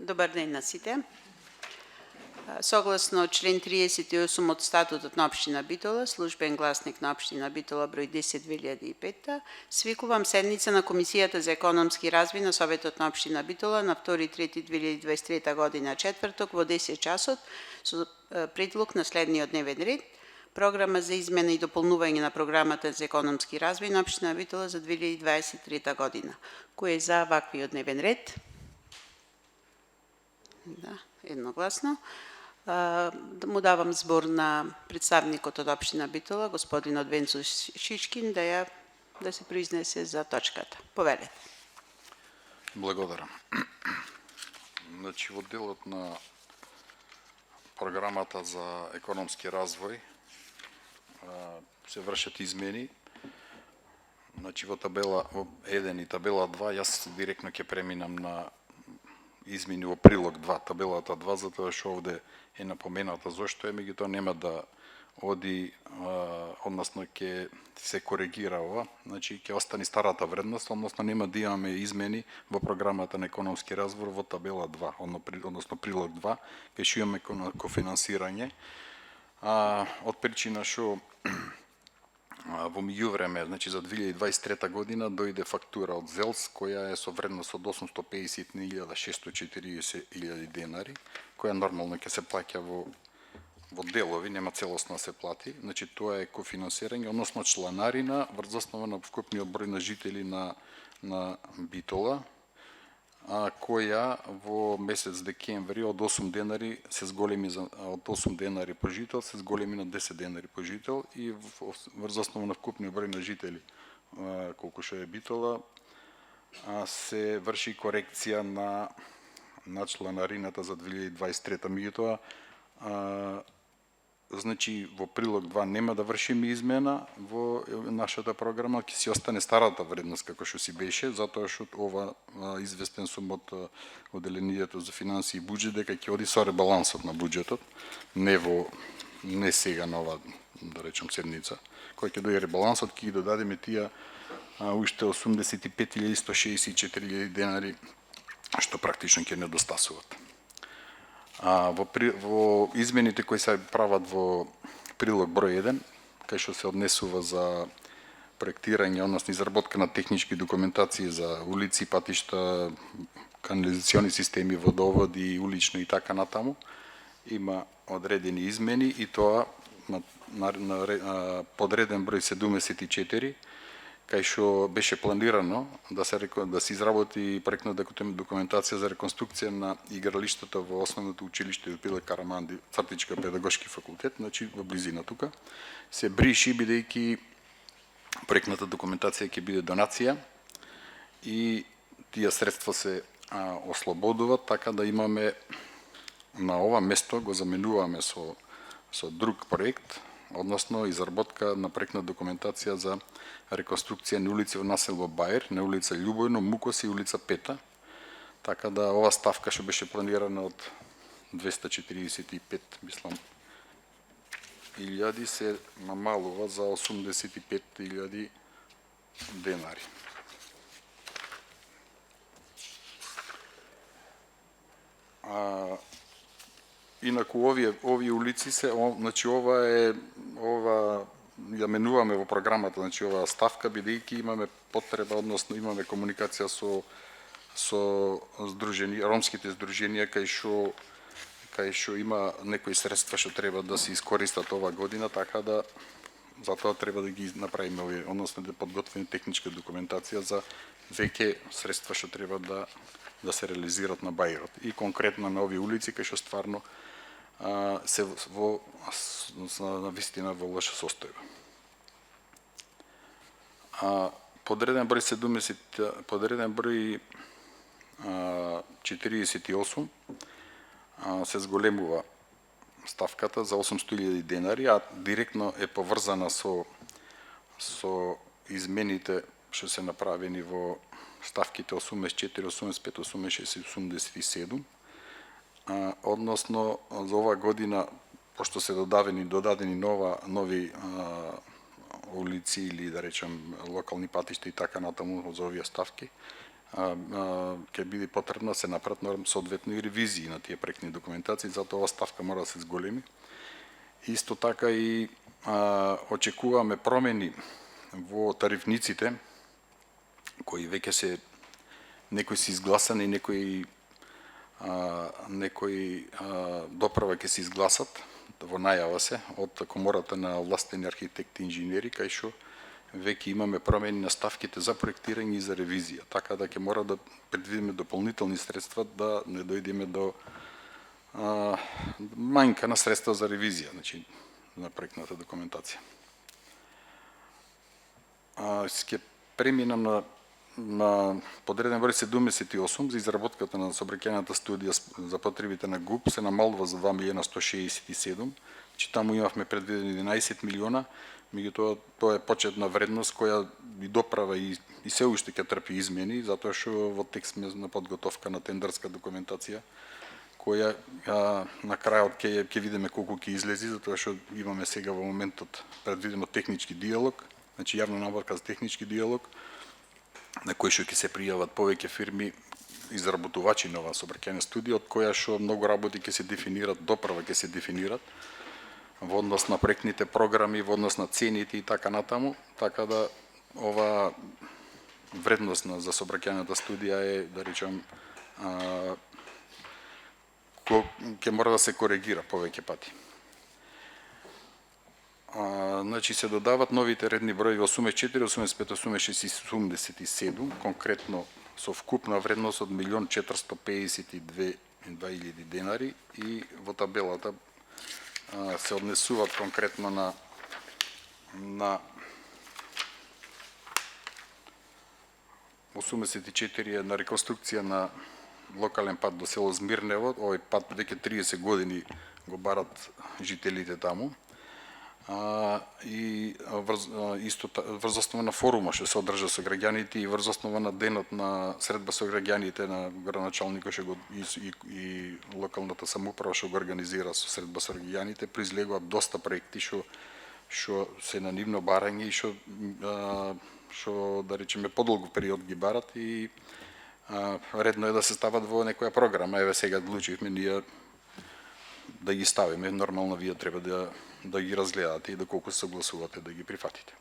Добар ден на сите. Согласно член 38 од статутот на општина Битола, службен гласник на општина Битола број 10/2005, свикувам седница на Комисијата за економски развој на Советот на општина Битола на 2.3.2023 година четврток во 10 часот со предлог на следниот дневен ред: Програма за измена и дополнување на програмата за економски развој на општина Битола за 2023 година. Кој е за ваквиот дневен ред? Да, едногласно. Му давам збор на представникот од општина Битола, господинот Венцо Шичкин, да се произнесе за точката. Повелете. Благодарам. Значи, во делот на програмата за економски развој се вршат измени. Значи, во табела 1 и табела 2, јас директно ќе преминам на измени во прилог 2, табелата 2, затоа што овде е напомената зошто е, меѓутоа нема да оди, односно ќе се коригира ова, значи ќе остане старата вредност, односно нема да имаме измени во програмата на економски развој во табела 2, односно прилог 2, кај што имаме кофинансирање, од причина што во меѓувреме, значи за 2023 година дојде фактура од ЗЕЛС која е со вредност од 850.640.000 денари, која нормално ќе се плаќа во делови, нема целосно да се плати. Значи тоа е кофинансирање, односно чланарина врз основа на вкупниот број на жители на Битола, која во месец декември од 8 денари се зголеми од 8 денари по жител се зголеми на 10 денари по жител и врз основа на вкупниот број на жители колку што е Битола се врши корекција на чланарината за 2023. Меѓутоа, значи во прилог 2 нема да вршиме измена во нашата програма, ќе си остане старата вредност како што си беше, затоа што ова известен сум од одделението за финансии и буџет дека ќе оди со ребалансот на буџетот, не сега на ова, да речем, седница, кој ќе дојде ребалансот, ќе ги додадеме тие уште 85.164.000 денари што практично ќе недостасуваат. Во измените кои се прават во прилог број 1, кај што се однесува за проектирање, односно изработка на технички документации за улици, патишта, канализациони системи, водоводи, улично и така натаму, има одредени измени и тоа на подреден број 74, кај што беше планирано да се изработи проектна документација за реконструкција на игралиштето во основното училиште Пиле Караманди, Цртичка педагошки факултет, значи во близина тука, се бриши бидејќи проектната документација ќе биде донација и тие средства се ослободуваат, така да имаме на ова место го заменуваме со друг проект, односно изработка на проектна документација за реконструкција на улици во насело Бајер, на улица Љубојно, Мукоси и улица Пета. Така да ова ставка што беше планирана од 245, мислам, илјади се намалува за 85.000 денари. Инаку овие улици се, значи ова ја менуваме во програмата, значи оваа ставка, бидејќи имаме потреба, односно имаме комуникација со ромските здруженија кај што има некои средства што треба да се искористат ова година, така да затоа треба да ги направиме овие, односно да подготвиме техничка документација за веќе средства што треба да се реализираат на Бајерот и конкретно на овие улици кај што стварно се на вистина во лоша состојба. Подреден број 48 се зголемува ставката за 800.000 денари, а директно е поврзана со измените што се направени во ставките 84, 85, 86 и 87, односно за оваа година, пошто се додадени нови улици или да речем локални патишта и така натаму за овие ставки, ќе биде потребно да се направат соодветно и ревизии на тие проектни документации, затоа ова ставка мора да се зголеми. Исто така и очекуваме промени во тарифниците, кои веќе се некои се изгласани, некои доправа ќе се изгласат, во најава се, од Комората на овластени архитекти и инженери, кај што веќе имаме промени на ставките за проектирање и за ревизија, така да ќе мора да предвидиме дополнителни средства да не дојдеме до мањка на средства за ревизија, значи на проектната документација. Ќе преминам на подреден број 78 за изработката на сообраќајната студија за потребите на ГУП се намалува за 2.167.000, че таму имавме предвидени 11 милиона, меѓутоа тоа е почетна вредност која и доправа и се уште ќе трпи измени, затоа што во текст сме на подготовка на тендерска документација, која на крајот ќе видиме колку ќе излези, затоа што имаме сега во моментот предвидено технички диалог, значи јавна набавка за технички диалог, на кој што ќе се пријават повеќе фирми изработувачи на оваа сообраќајна студија, од која што многу работи ќе се дефинират, доправа ќе се дефинират во однос на проектните програми, во однос на цените и така натаму, така да ова вредност за сообраќајната студија е, да речем, ќе мора да се коригира повеќе пати. Значи се додават новите редни броји 84, 85, 86 и 77, конкретно со вкупна вредност од 1.452.000 денари и во табелата се однесуваат конкретно на 84 на реконструкција на локален пат до село Змирнево. Овој пат веќе 30 години го барат жителите таму. И врз основа на форума што се одржа со граѓаните и врз основа на денот на средба со граѓаните на градоначалникот и локалната самоуправа што го организира со средба со граѓаните, произлегуваат доста проекти што се на нивно барање и што да речеме подолго период ги барат и редно е да се стават во некоја програма. Еве сега одлучивме ние да ги ставиме, нормално вие треба да ги разгледате и доколку се согласувате да ги прифатите.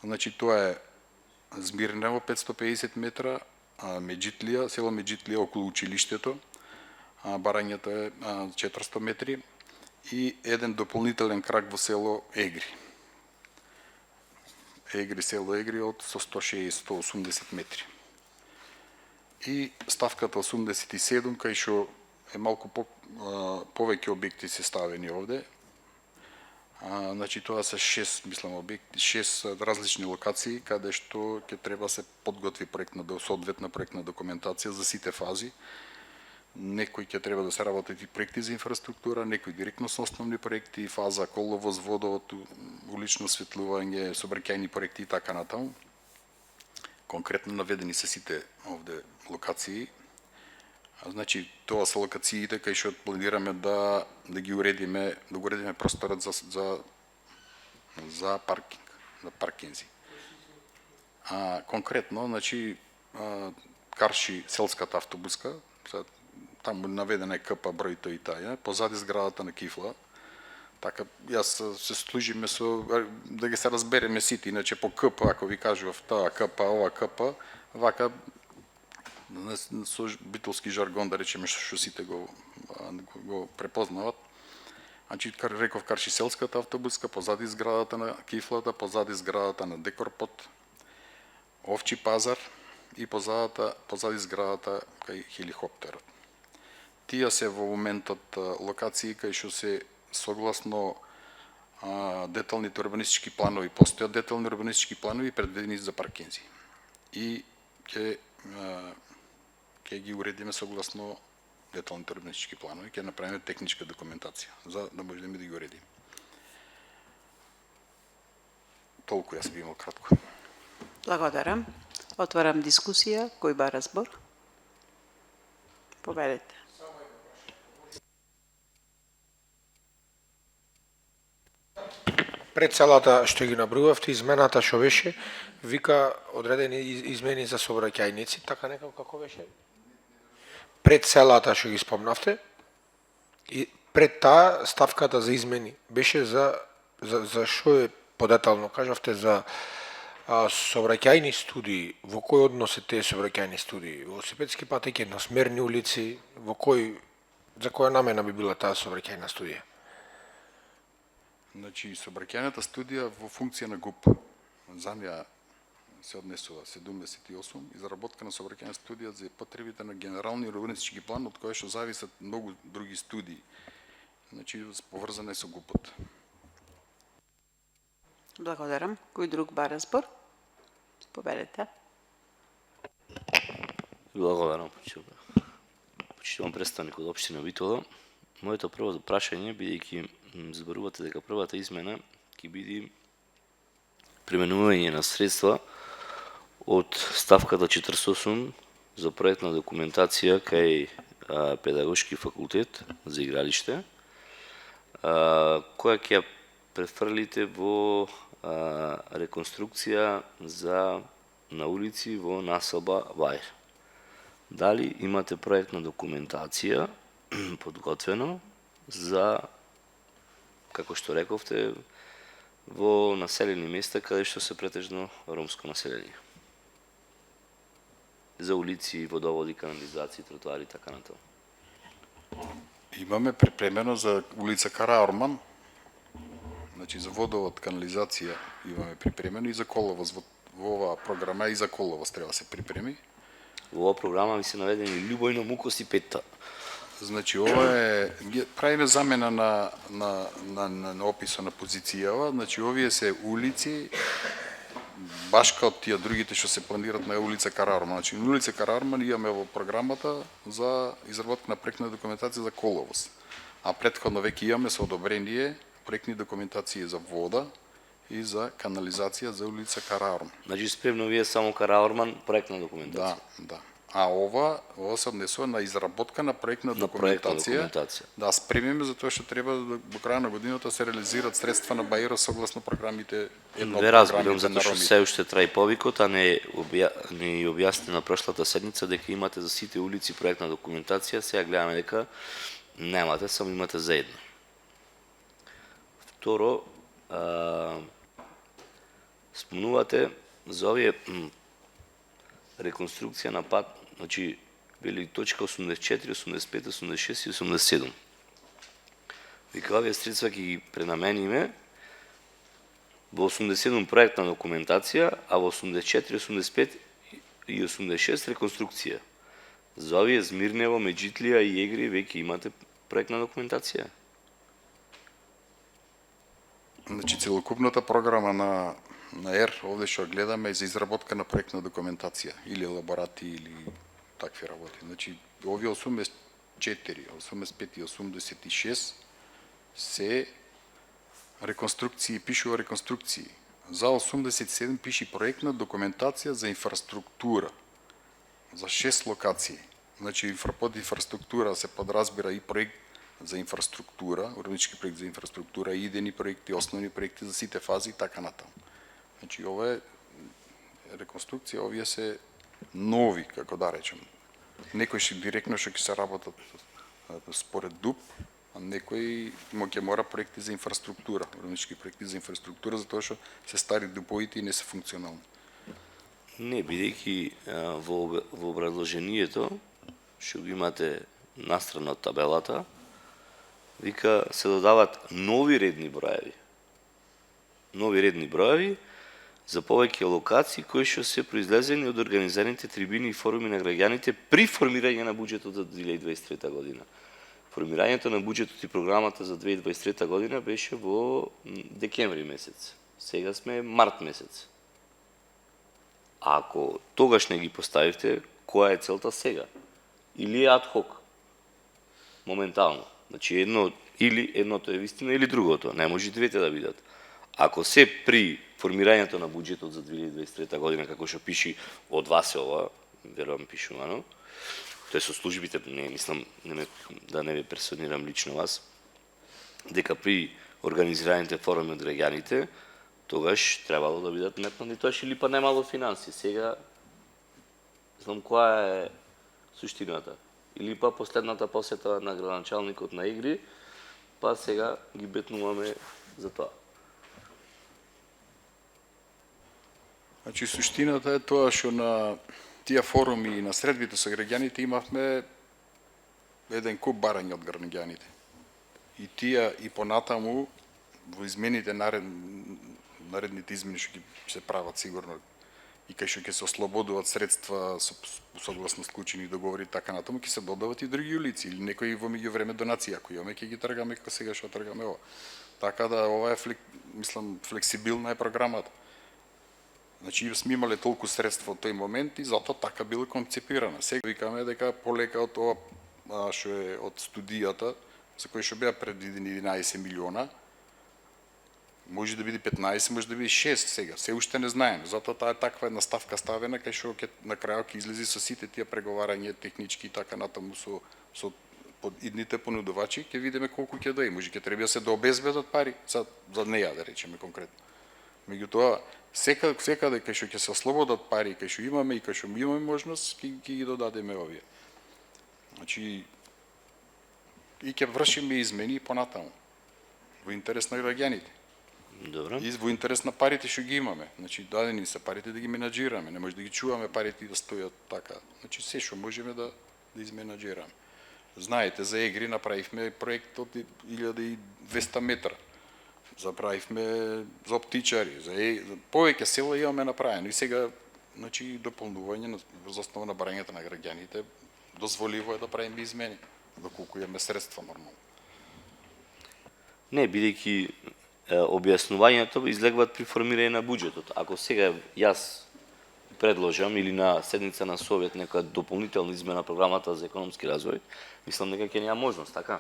Значи тоа е Змирнево 550 метра, Меджитлија, село Меджитлија околу училиштето, барањето е 400 метри и еден дополнителен крак во село Егри. Село Егри со 160-180 метри. И ставката 87 кај што е малку повеќе објекти се ставени овде. Значи тоа се 6, мислам, објекти, 6 различни локации каде што ќе треба се подготви соодветна проектна документација за сите фази. Некои ќе треба да се работат и проекти за инфраструктура, некои директно со основни проекти, фаза коловоз, водовод, улично осветлување, сообраќајни проекти и така натаму. Конкретно наведени се сите овде локации. Значи, тоа се локациите кај што планираме да ги уредиме, да го уредиме просторот за паркинг, за паркинзи. Конкретно, значи, Карши селската автобуска, таму наведена е КП број тој и таја, позади зградата на Кифла. Така, јас се служиме со, да ги се разбереме сите, иначе по КП, ако ви кажував таа КП, ова КП, вака, со битолски жаргон, да речеме, што сите го препознават. Значи, реков Карши селската автобуска, позади зградата на Кифлата, позади зградата на Декорпот, Овчи пазар и позади зградата кај хеликоптерот. Тие се во моментот локации кај што се согласно деталните урбанистички планови, постојат детални урбанистички планови предвидени за паркинзи. И ќе ги уредиме согласно деталните урбанистички планови, ќе направиме техничка документација за да можеме да ги уредиме. Толку јас би имал кратко. Благодарам. Отварам дискусија. Кој бара збор? Поведете. Пред целата што ги набрувавте, измената што беше, вика одредени измени за сообраќајници, така некако како беше? Пред целата што ги спомнавте, и пред таа ставката за измени беше за што е подетално кажавте за сообраќајни студии. Во кој однос е тие сообраќајни студии? Велосипедски патеки, едносмерни улици, за која намена би била таа сообраќајна студија? Значи, сообраќајната студија во функција на ГУП. За неа се однесува 78, изработка на сообраќајна студија за потребите на генерални урбанистички план, од кој што зависат многу други студии. Значи, поврзана е со ГУПот. Благодарам. Кој друг бара збор? Победете. Благодарам, почитувам представник од општина Битола. Моето прво прашање, бидејќи зборувате дека првата измена ќе биде пременување на средства од ставката 48 за проектна документација кај педагошки факултет за игралиште, која ќе ја префрлите во реконструкција на улици во населба Вајр. Дали имате проектна документација подготвено за, како што рековте, во населени места каде што се претежно ромско население? За улици, водоводи, канализации, тротоари, така натаму. Имаме припремено за улица Кара Орман, значи за водовод, канализација имаме припремено и за коловоз. Во оваа програма и за коловоз треба да се припреми. Во оваа програма ми се наведени Љубојно, Мукос и Петта. Значи, ова е, правиме замена на описот на позицијава, значи овие се улици, баш као тие другите што се планират на улица Карарман. Значи, на улица Карарман имаме во програмата за изработка на проектна документација за коловоз. А претходно веќе имаме со одобрение проектни документации за вода и за канализација за улица Карарман. Значи спремно вие само Караорман проектна документација. Да. А ова се однесува на изработка на проектна документација. Да, спремиме за тоа што треба до крај на годината се реализираат средства на Бајера согласно програмите Ве разбирам, затоа што се уште трај повикот, а не објасни на прошлата седница дека имате за сите улици проектна документација, сега гледаме дека немате, само имате за едно. Второ, спомнувате за овие реконструкција на пат, значи били точка 84, 85, 86 и 87. Вика овие средства ќе ги пренамениме во 87 проектна документација, а во 84, 85 и 86 реконструкција. За овие Змирнево, Меджитлија и Егри веќе имате проектна документација? Значи целокупната програма на ЕР, овде што гледаме е за изработка на проектна документација или елаборати или такви работи. Значи овие 84, 85 и 86 се реконструкции, пишува реконструкции. За 87 пиши проектна документација за инфраструктура за 6 локации. Значи под инфраструктура се подразбира и проект за инфраструктура, урбанистички проект за инфраструктура, идени проекти, основни проекти за сите фази и така натаму. Значи ова е реконструкција, овие се нови, како да речем. Некои што директно што ќе се работат според ДУП, а некои ќе мора проекти за инфраструктура, урбанистички проекти за инфраструктура, затоа што се стари ДУП-овите и не се функционални. Не, бидејќи во образложението што го имате настрана од табелата, вика се додават нови редни броеви. Нови редни броеви за повеќе локации кои што се произлезени од организираните трибини и форуми на граѓаните при формирање на буџетот за 2023 година. Формирањето на буџетот и програмата за 2023 година беше во декември месец. Сега сме март месец. Ако тогаш не ги поставивте, која е целта сега? Или е адхок? Моментално. Значи едното е вистина или другото. Не може двете да бидат. Ако се при формирањето на буџетот за 2023 година, како што пиши од вас е ова, верувам пишувано, тој со службите, не мислам да не ви персонирам лично вас, дека при организираните форуми од граѓаните, тогаш требало да бидат метнати тоаш или па немало финанси. Сега знам која е суштината. Или па последната посета на градоначалникот на Игри, па сега ги бетнуваме за тоа. Значи, суштината е тоа што на тие форуми и на средбите со граѓаните имавме еден куп барања од граѓаните. И тие и понатаму во измените наредните измени што ќе се прават сигурно и кај што ќе се ослободуваат средства согласно склучени договори така натаму ќе се додават и други улици или некои во меѓувреме донации ако имаме ќе ги тргаме како сега што тргаме ова. Така да ова е мислам флексибилна е програмата. Значи сме имале толку средства од тој момент и затоа така било концепирана. Сега викаме дека полека од ова што е од студијата за кој што беа предвидени 11 милиона, може да биде 15, може да биде 6 сега. Се уште не знаеме. Затоа таа е таква една ставка ставена кај што на крајот ќе излези со сите тие преговарања технички и така натаму со под идните понудувачи, ќе видиме колку ќе да е. Може ќе треба да се дообезбедат пари за неја да речеме конкретно. Меѓутоа секаде кај што ќе се ослободат пари, кај што имаме и кај што имаме можност, ќе ги додадеме овие. Значи и ќе вршиме измени понатаму во интерес на граѓаните. Добро. И во интерес на парите што ги имаме. Значи дадени се парите да ги менаџираме, не може да ги чуваме парите и да стојат така. Значи се што можеме да изменаџираме. Знаете, за Егри направивме проект од 1200 метра. Заправивме за оптичари, за повеќе села имаме направено и сега значи дополнување врз основа на барањата на граѓаните дозволиво е да правиме измени, доколку имаме средства нормално. Не, бидејќи објаснувањето излегуваат при формирање на буџетот. Ако сега јас предложам или на седница на совет нека дополнителна измена програмата за економски развој, мислам дека ќе нема можност, така?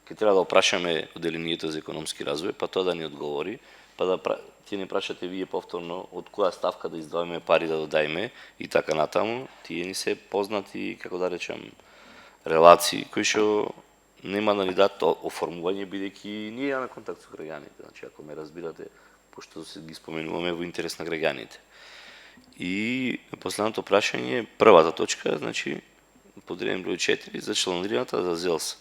Ќе треба да опрашаме одделението за економски развој, па тоа да ни одговори, па да тие не прашате вие повторно од која ставка да издвоиме пари да додајме и така натаму, тие ни се познати, како да речем, релации кои што нема да ни дадат оформување бидејќи ние имаме контакт со граѓаните. Значи ако ме разбирате, пошто се ги споменуваме во интерес на граѓаните. И последното прашање е првата точка, значи подреден број 4 за чланарината за ЗЕЛС.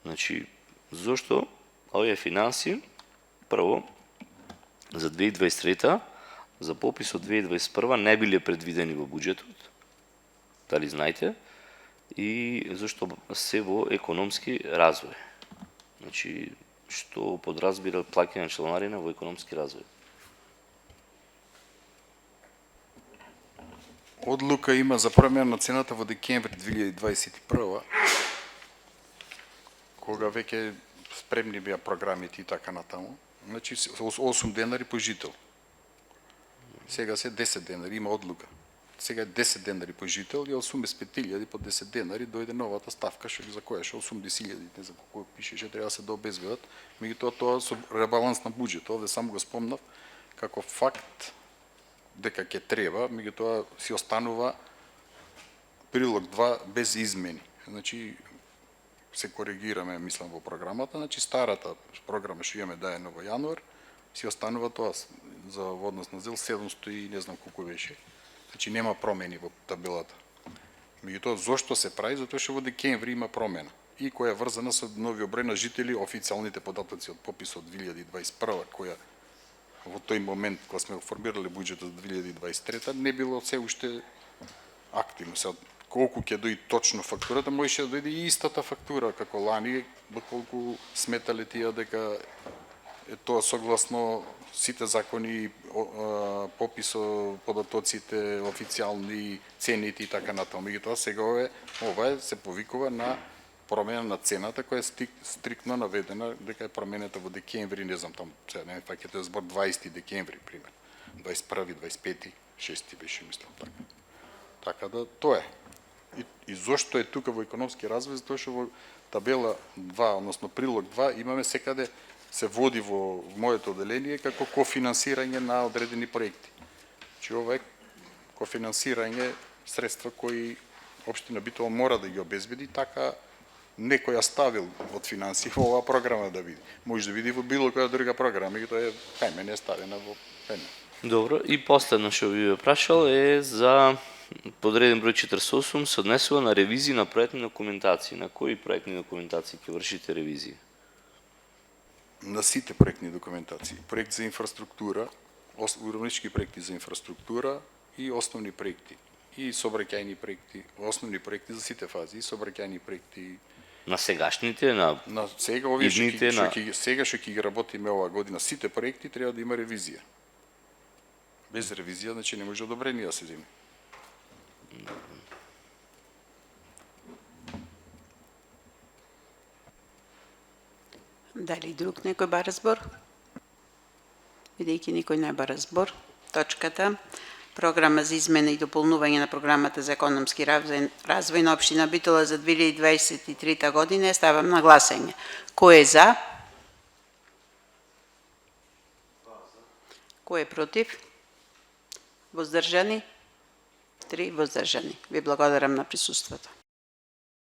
Значи, зошто овие финанси, прво, за 2023 за попис од 2021 не биле предвидени во буџетот, дали знаете, и зашто се во економски развој. Значи, што подразбира плаќање на чланарина во економски развој. Одлука има за промена на цената во декември 2021 кога веќе спремни беа програмите и така натаму. Значи 8 денари по жител. Сега се 10 денари, има одлука. Сега е 10 денари по жител и 85.000 по 10 денари дојде новата ставка што за која што 80.000, не за колку пишеше, треба да се дообезбедат. Меѓутоа тоа со ребаланс на буџет, овде само го спомнав како факт дека ќе треба, меѓутоа си останува прилог 2 без измени. Значи се коригираме, мислам, во програмата, значи старата програма што имаме дајано во јануар, си останува тоа за однос на ЗЕЛ 700 и не знам колку беше. Значи нема промени во табелата. Меѓутоа зошто се прави? Затоа што во декември има промена и која е врзана со новиот број на жители, официјалните податоци од пописот 2021 која во тој момент кога сме формирале буџетот за 2023 не било се уште активно. Се колку ќе дојде точно фактурата, можеше да дојде и истата фактура како лани, доколку сметале тие дека е тоа согласно сите закони, пописо, податоците, официјални, цените и така натаму. Меѓутоа сега ова се повикува на промена на цената која е стриктно наведена дека е променета во декември, не знам таму, сега не фаќате збор 20 декември пример. 21, 25, 6 беше мислам така. Така да тоа е. И зошто е тука во економски развој? Затоа што во табела 2, односно прилог 2, имаме секаде се води во моето одделение како кофинансирање на одредени проекти. Че ова е кофинансирање средства кои општина Битола мора да ги обезбеди, така некој ја ставил од финансии во оваа програма да види. Може да види во било која друга програма и тоа е кај мене е ставена во мене. Добро, и последно што ви прашал е за подреден број 48 се однесува на ревизии на проектни документации. На кои проектни документации ќе вршите ревизии? На сите проектни документации. Проект за инфраструктура, уравнички проекти за инфраструктура и основни проекти. И сообраќајни проекти, основни проекти за сите фази, и сообраќајни проекти. На сегашните, на сега овие идните, сега што ќе ги работиме оваа година, сите проекти треба да има ревизија. Без ревизија, значи не може одобрение да се земе. Дали друг некој бара збор? Бидејќи никој не бара збор, точката Програма за измена и дополнување на програмата за економски развој на општина Битола за 2023 година ја ставам на гласање. Кој е за? Кој е против? Воздржани? 3 воздржани. Ви благодарам на присуството.